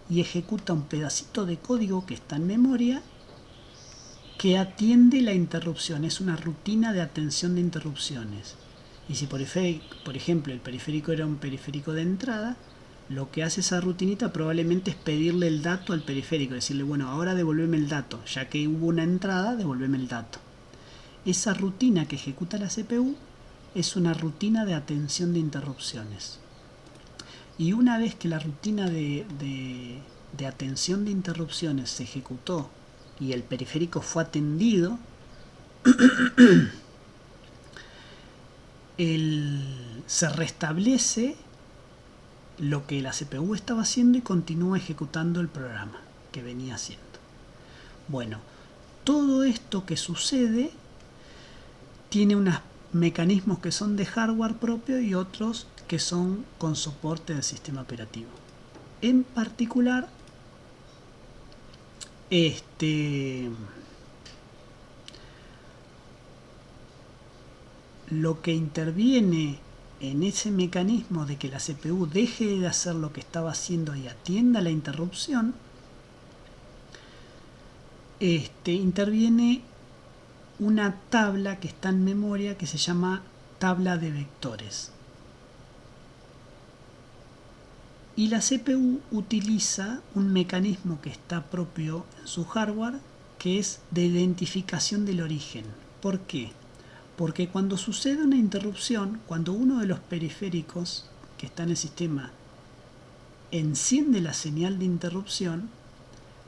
S1: y ejecuta un pedacito de código que está en memoria que atiende la interrupción. Es una rutina de atención de interrupciones. Y si por ejemplo el periférico era un periférico de entrada, lo que hace esa rutinita probablemente es pedirle el dato al periférico, decirle, bueno, ahora devolveme el dato, ya que hubo una entrada, devolveme el dato. Esa rutina que ejecuta la CPU es una rutina de atención de interrupciones. Y una vez que la rutina de atención de interrupciones se ejecutó y el periférico fue atendido, se restablece lo que la CPU estaba haciendo y continúa ejecutando el programa que venía haciendo. Bueno, todo esto que sucede tiene unos mecanismos que son de hardware propio y otros que son con soporte del sistema operativo. En particular, lo que interviene en ese mecanismo de que la CPU deje de hacer lo que estaba haciendo y atienda la interrupción, interviene una tabla que está en memoria que se llama tabla de vectores. Y la CPU utiliza un mecanismo que está propio en su hardware, que es de identificación del origen. ¿Por qué? Porque cuando sucede una interrupción, cuando uno de los periféricos que está en el sistema enciende la señal de interrupción,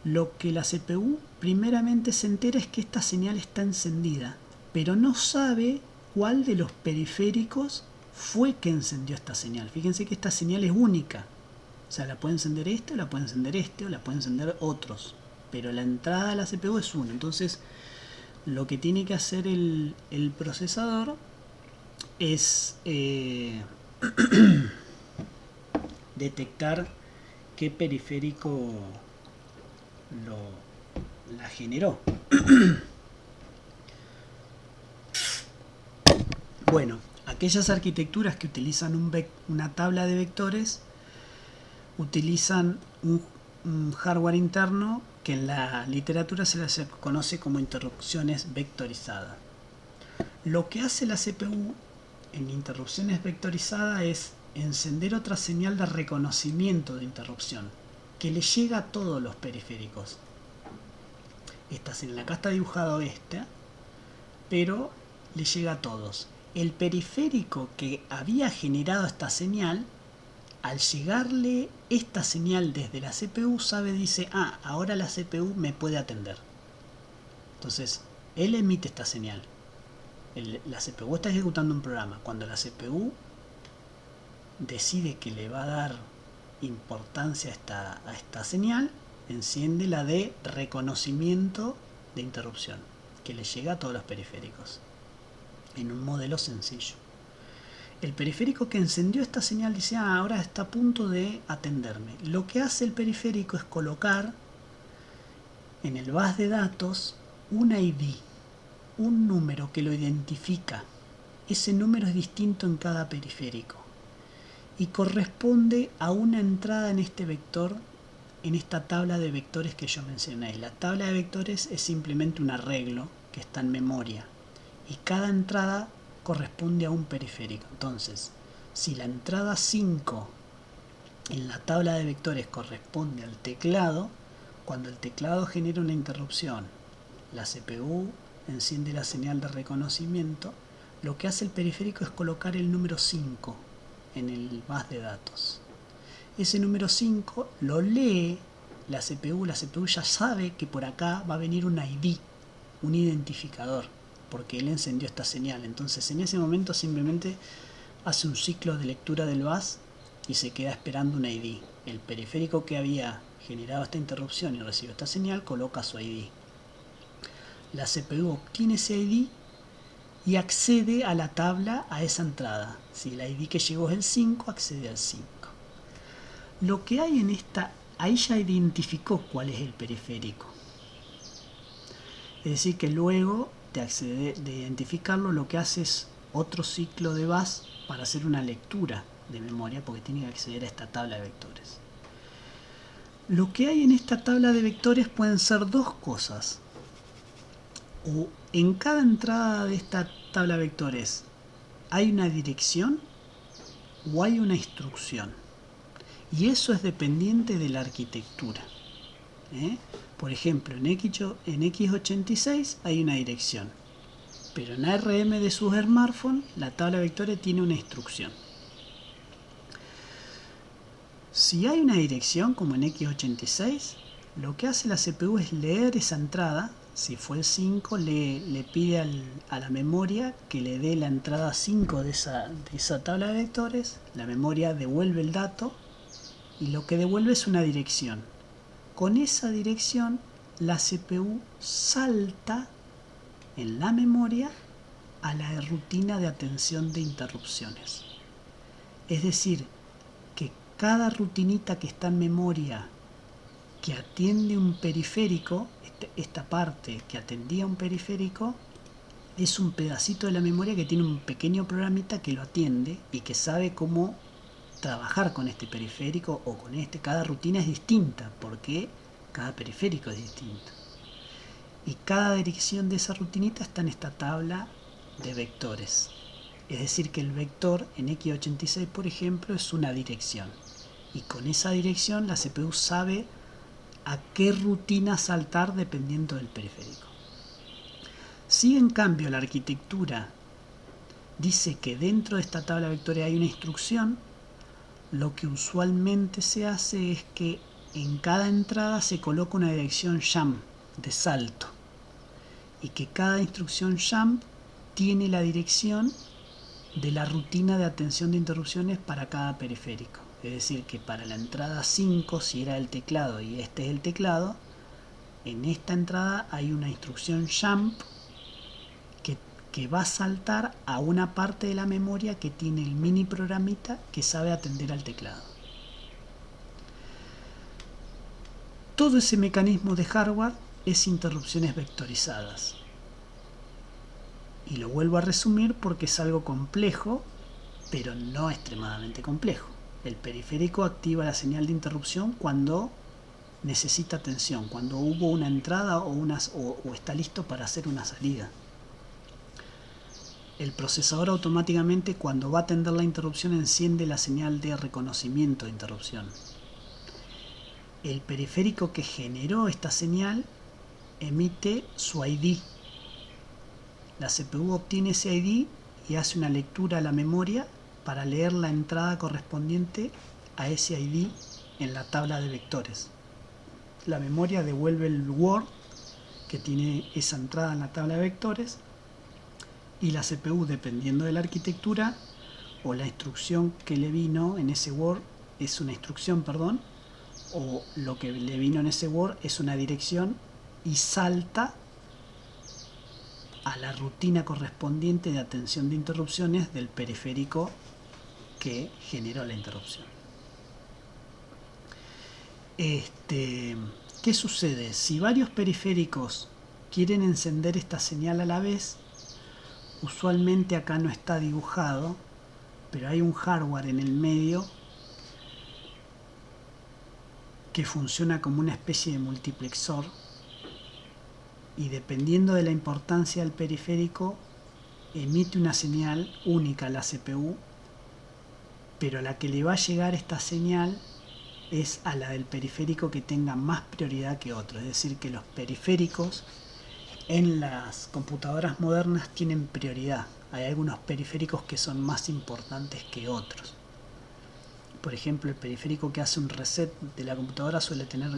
S1: lo que la CPU primeramente se entera es que esta señal está encendida, pero no sabe cuál de los periféricos fue que encendió esta señal. Fíjense que esta señal es única. O sea, la puede encender este, o la puede encender este, o la puede encender otros. Pero la entrada a la CPU es una. Entonces, lo que tiene que hacer el procesador es detectar qué periférico la generó. Bueno, aquellas arquitecturas que utilizan una tabla de vectores utilizan un hardware interno que en la literatura se les conoce como interrupciones vectorizadas. Lo que hace la CPU en interrupciones vectorizadas es encender otra señal de reconocimiento de interrupción que le llega a todos los periféricos. Acá está dibujado pero le llega a todos. El periférico que había generado esta señal, al llegarle esta señal desde la CPU, dice, ahora la CPU me puede atender. Entonces, él emite esta señal. La CPU está ejecutando un programa. Cuando la CPU decide que le va a dar importancia a esta señal, enciende la de reconocimiento de interrupción, que le llega a todos los periféricos, en un modelo sencillo. El periférico que encendió esta señal dice, ahora está a punto de atenderme. Lo que hace el periférico es colocar en el bus de datos un ID, un número que lo identifica. Ese número es distinto en cada periférico y corresponde a una entrada en este vector, en esta tabla de vectores que yo mencioné. La tabla de vectores es simplemente un arreglo que está en memoria y cada entrada corresponde a un periférico. Entonces, si la entrada 5 en la tabla de vectores corresponde al teclado, cuando el teclado genera una interrupción, la CPU enciende la señal de reconocimiento, lo que hace el periférico es colocar el número 5 en el bus de datos. Ese número 5 lo lee la CPU ya sabe que por acá va a venir un ID, un identificador, porque él encendió esta señal. Entonces en ese momento simplemente hace un ciclo de lectura del bus y se queda esperando un ID. El periférico que había generado esta interrupción y recibió esta señal coloca su ID. La CPU obtiene ese ID y accede a la tabla, a esa entrada. Si el ID que llegó es el 5, accede al 5. Lo que hay en ahí ya identificó cuál es el periférico. Es decir, que luego de identificarlo, lo que hace es otro ciclo de bus para hacer una lectura de memoria porque tiene que acceder a esta tabla de vectores. Lo que hay en esta tabla de vectores pueden ser dos cosas. O en cada entrada de esta tabla de vectores hay una dirección o hay una instrucción. Y eso es dependiente de la arquitectura. Por ejemplo, en X86 hay una dirección. Pero en ARM de sus smartphones, la tabla de vectores tiene una instrucción. Si hay una dirección, como en X86, lo que hace la CPU es leer esa entrada. Si fue el 5, le pide a la memoria que le dé la entrada 5 de esa tabla de vectores. La memoria devuelve el dato y lo que devuelve es una dirección. Con esa dirección, la CPU salta en la memoria a la rutina de atención de interrupciones. Es decir, que cada rutinita que está en memoria que atiende un periférico, esta parte que atendía un periférico, es un pedacito de la memoria que tiene un pequeño programita que lo atiende y que sabe cómo trabajar con este periférico o con este. Cada rutina es distinta porque cada periférico es distinto. Y cada dirección de esa rutinita está en esta tabla de vectores. Es decir, que el vector en X86, por ejemplo, es una dirección. Y con esa dirección la CPU sabe a qué rutina saltar dependiendo del periférico. Si en cambio la arquitectura dice que dentro de esta tabla de vectores hay una instrucción, lo que usualmente se hace es que en cada entrada se coloca una dirección jump de salto y que cada instrucción jump tiene la dirección de la rutina de atención de interrupciones para cada periférico. Es decir, que para la entrada 5, si era el teclado y este es el teclado, en esta entrada hay una instrucción jump que va a saltar a una parte de la memoria que tiene el mini programita que sabe atender al teclado. Todo ese mecanismo de hardware es interrupciones vectorizadas. Y lo vuelvo a resumir porque es algo complejo, pero no extremadamente complejo. El periférico activa la señal de interrupción cuando necesita atención, cuando hubo una entrada o está listo para hacer una salida. El procesador automáticamente, cuando va a atender la interrupción, enciende la señal de reconocimiento de interrupción. El periférico que generó esta señal emite su ID. La CPU obtiene ese ID y hace una lectura a la memoria para leer la entrada correspondiente a ese ID en la tabla de vectores. La memoria devuelve el word que tiene esa entrada en la tabla de vectores y la CPU, dependiendo de la arquitectura o la instrucción que le vino en ese word, es una instrucción, o lo que le vino en ese word es una dirección y salta a la rutina correspondiente de atención de interrupciones del periférico que generó la interrupción. ¿Qué sucede? Si varios periféricos quieren encender esta señal a la vez, usualmente acá no está dibujado, pero hay un hardware en el medio que funciona como una especie de multiplexor y dependiendo de la importancia del periférico emite una señal única a la CPU, pero a la que le va a llegar esta señal es a la del periférico que tenga más prioridad que otro. Es decir, que los periféricos en las computadoras modernas tienen prioridad. Hay algunos periféricos que son más importantes que otros. Por ejemplo, el periférico que hace un reset de la computadora suele tener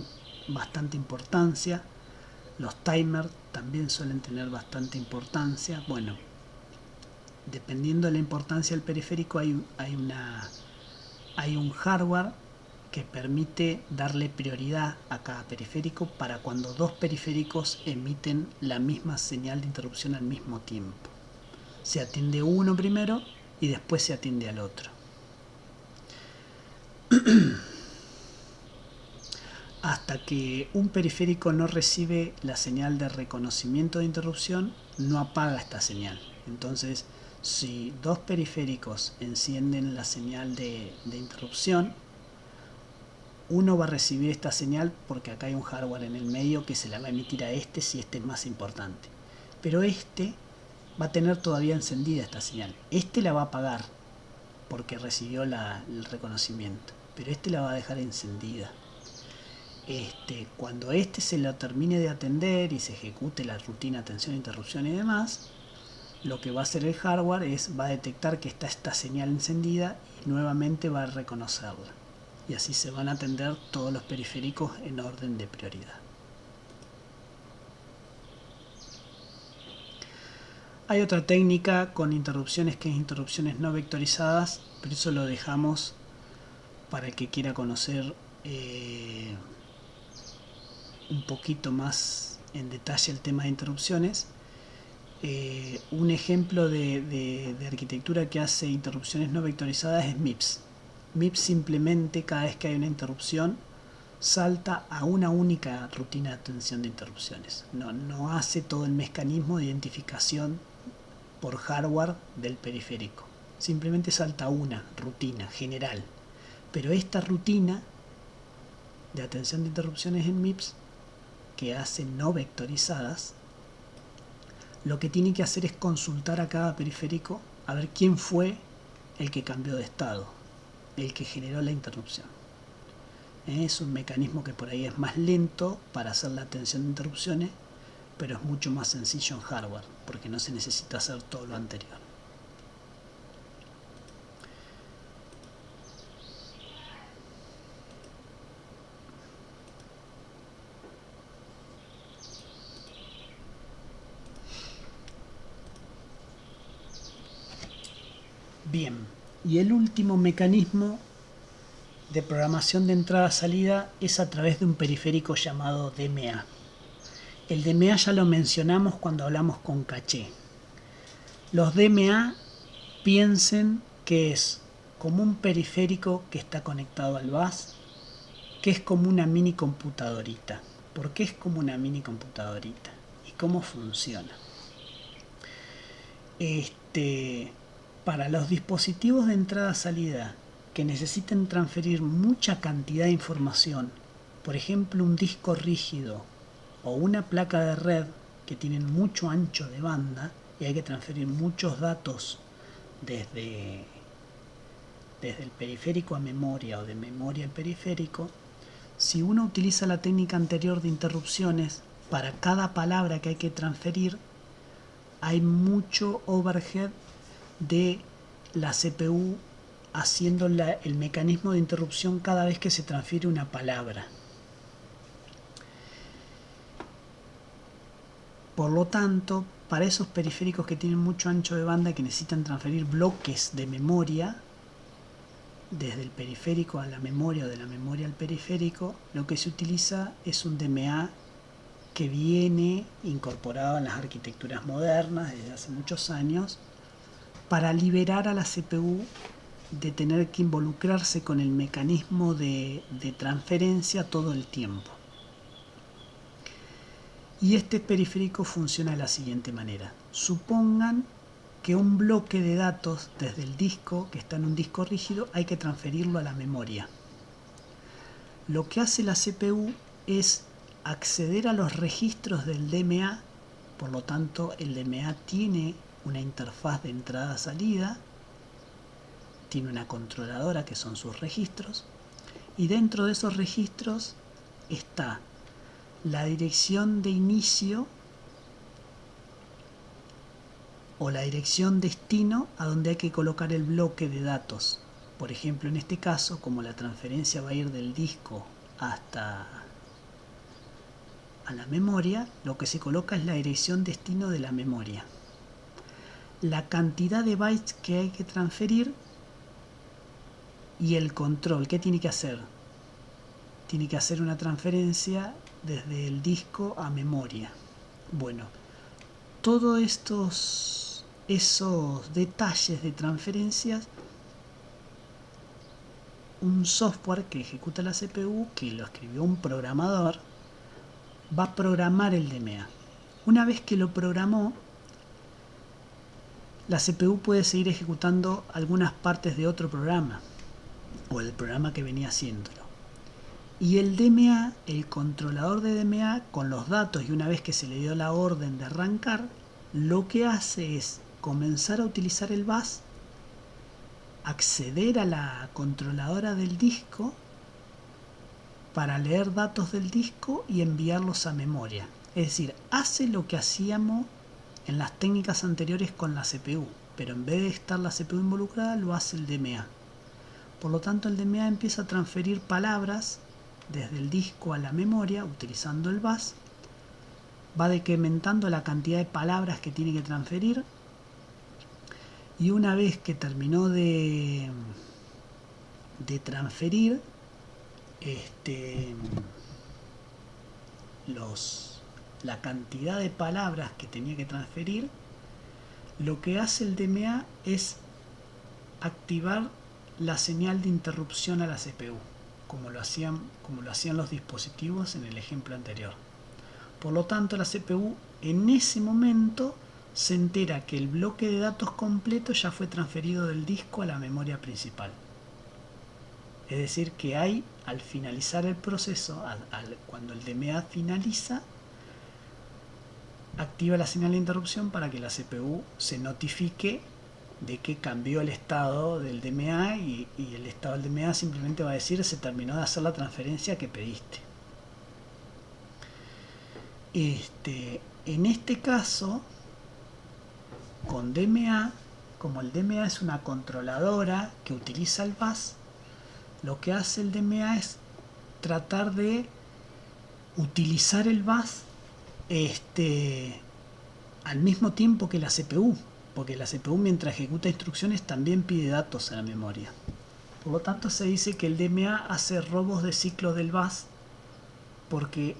S1: bastante importancia. Los timers también suelen tener bastante importancia. Bueno, dependiendo de la importancia del periférico hay un hardware que permite darle prioridad a cada periférico para cuando dos periféricos emiten la misma señal de interrupción al mismo tiempo. Se atiende uno primero y después se atiende al otro. Hasta que un periférico no recibe la señal de reconocimiento de interrupción, no apaga esta señal. Entonces, si dos periféricos encienden la señal de interrupción, uno va a recibir esta señal porque acá hay un hardware en el medio que se la va a emitir a este si este es más importante. Pero este va a tener todavía encendida esta señal. Este la va a apagar porque recibió el reconocimiento, pero este la va a dejar encendida. Cuando este se lo termine de atender y se ejecute la rutina atención, interrupción y demás, lo que va a hacer el hardware va a detectar que está esta señal encendida y nuevamente va a reconocerla. Y así se van a atender todos los periféricos en orden de prioridad. Hay otra técnica con interrupciones que es interrupciones no vectorizadas, pero eso lo dejamos para el que quiera conocer un poquito más en detalle el tema de interrupciones. Un ejemplo de arquitectura que hace interrupciones no vectorizadas es MIPS. MIPS simplemente cada vez que hay una interrupción salta a una única rutina de atención de interrupciones. No hace todo el mecanismo de identificación por hardware del periférico. Simplemente salta una rutina general. Pero esta rutina de atención de interrupciones en MIPS, que hace no vectorizadas, lo que tiene que hacer es consultar a cada periférico a ver quién fue el que cambió de estado, el que generó la interrupción. Es un mecanismo que por ahí es más lento para hacer la atención de interrupciones, pero es mucho más sencillo en hardware, porque no se necesita hacer todo lo anterior. Bien, y el último mecanismo de programación de entrada-salida es a través de un periférico llamado DMA. El DMA ya lo mencionamos cuando hablamos con caché. Los DMA piensen que es como un periférico que está conectado al bus, que es como una mini computadorita. ¿Por qué es como una mini computadorita? ¿Y cómo funciona? Para los dispositivos de entrada-salida que necesiten transferir mucha cantidad de información, por ejemplo un disco rígido o una placa de red que tienen mucho ancho de banda y hay que transferir muchos datos desde el periférico a memoria o de memoria al periférico, si uno utiliza la técnica anterior de interrupciones, para cada palabra que hay que transferir hay mucho overhead de la CPU haciendo el mecanismo de interrupción cada vez que se transfiere una palabra. Por lo tanto, para esos periféricos que tienen mucho ancho de banda que necesitan transferir bloques de memoria desde el periférico a la memoria o de la memoria al periférico, lo que se utiliza es un DMA que viene incorporado en las arquitecturas modernas desde hace muchos años para liberar a la CPU de tener que involucrarse con el mecanismo de transferencia todo el tiempo. Y este periférico funciona de la siguiente manera. Supongan que un bloque de datos desde el disco, que está en un disco rígido, hay que transferirlo a la memoria. Lo que hace la CPU es acceder a los registros del DMA, por lo tanto el DMA tiene una interfaz de entrada-salida, tiene una controladora que son sus registros, y dentro de esos registros está la dirección de inicio o la dirección destino a donde hay que colocar el bloque de datos. Por ejemplo, en este caso, como la transferencia va a ir del disco hasta a la memoria, lo que se coloca es la dirección destino de la memoria. La cantidad de bytes que hay que transferir y el control. ¿Qué tiene que hacer? Tiene que hacer una transferencia desde el disco a memoria. Bueno, todos esos detalles de transferencias, un software que ejecuta la CPU, que lo escribió un programador, va a programar el DMA. Una vez que lo programó, la CPU puede seguir ejecutando algunas partes de otro programa o el programa que venía haciéndolo. Y el DMA, el controlador de DMA, con los datos y una vez que se le dio la orden de arrancar, lo que hace es comenzar a utilizar el bus, acceder a la controladora del disco para leer datos del disco y enviarlos a memoria. Es decir, hace lo que hacíamos en las técnicas anteriores con la CPU, pero en vez de estar la CPU involucrada, lo hace el DMA. Por lo tanto, el DMA empieza a transferir palabras desde el disco a la memoria utilizando el bus, va decrementando la cantidad de palabras que tiene que transferir, y una vez que terminó de transferir la cantidad de palabras que tenía que transferir, lo que hace el DMA es activar la señal de interrupción a la CPU, como lo hacían los dispositivos en el ejemplo anterior. Por lo tanto, la CPU en ese momento se entera que el bloque de datos completo ya fue transferido del disco a la memoria principal. Es decir, que hay, al finalizar el proceso, cuando el DMA finaliza, activa la señal de interrupción para que la CPU se notifique de que cambió el estado del DMA, y el estado del DMA simplemente va a decir: se terminó de hacer la transferencia que pediste. En este caso, con DMA, como el DMA es una controladora que utiliza el bus, lo que hace el DMA es tratar de utilizar el bus al mismo tiempo que la CPU, porque la CPU, mientras ejecuta instrucciones, también pide datos a la memoria. Por lo tanto, se dice que el DMA hace robos de ciclo del bus, porque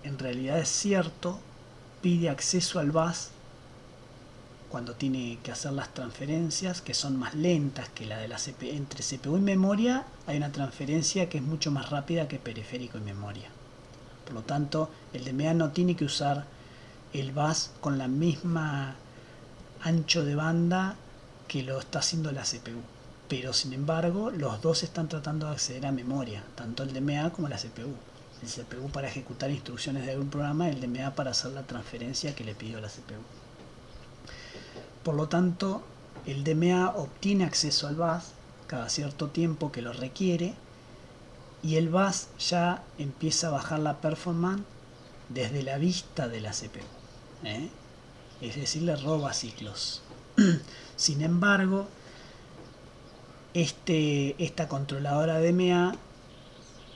S1: en realidad es cierto, pide acceso al bus cuando tiene que hacer las transferencias, que son más lentas que la de la CPU. Entre CPU y memoria hay una transferencia que es mucho más rápida que periférico y memoria. Por lo tanto, el DMA no tiene que usar el bus con la misma ancho de banda que lo está haciendo la CPU. Pero sin embargo, los dos están tratando de acceder a memoria, tanto el DMA como la CPU. El CPU para ejecutar instrucciones de algún programa, el DMA para hacer la transferencia que le pidió la CPU. Por lo tanto, el DMA obtiene acceso al bus cada cierto tiempo que lo requiere, y el bus ya empieza a bajar la performance desde la vista de la CPU. Es decir, le roba ciclos. Sin embargo, esta controladora DMA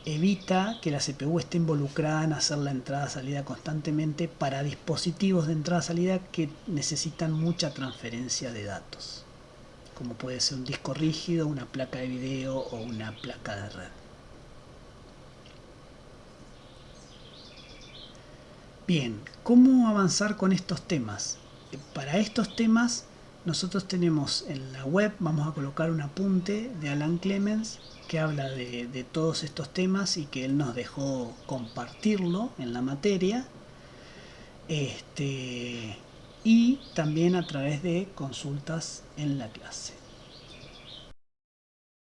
S1: evita que la CPU esté involucrada en hacer la entrada-salida constantemente para dispositivos de entrada-salida que necesitan mucha transferencia de datos, como puede ser un disco rígido, una placa de video o una placa de red. Bien, ¿cómo avanzar con estos temas? Para estos temas nosotros tenemos en la web, vamos a colocar un apunte de Alan Clemens que habla de todos estos temas y que él nos dejó compartirlo en la materia, y también a través de consultas en la clase.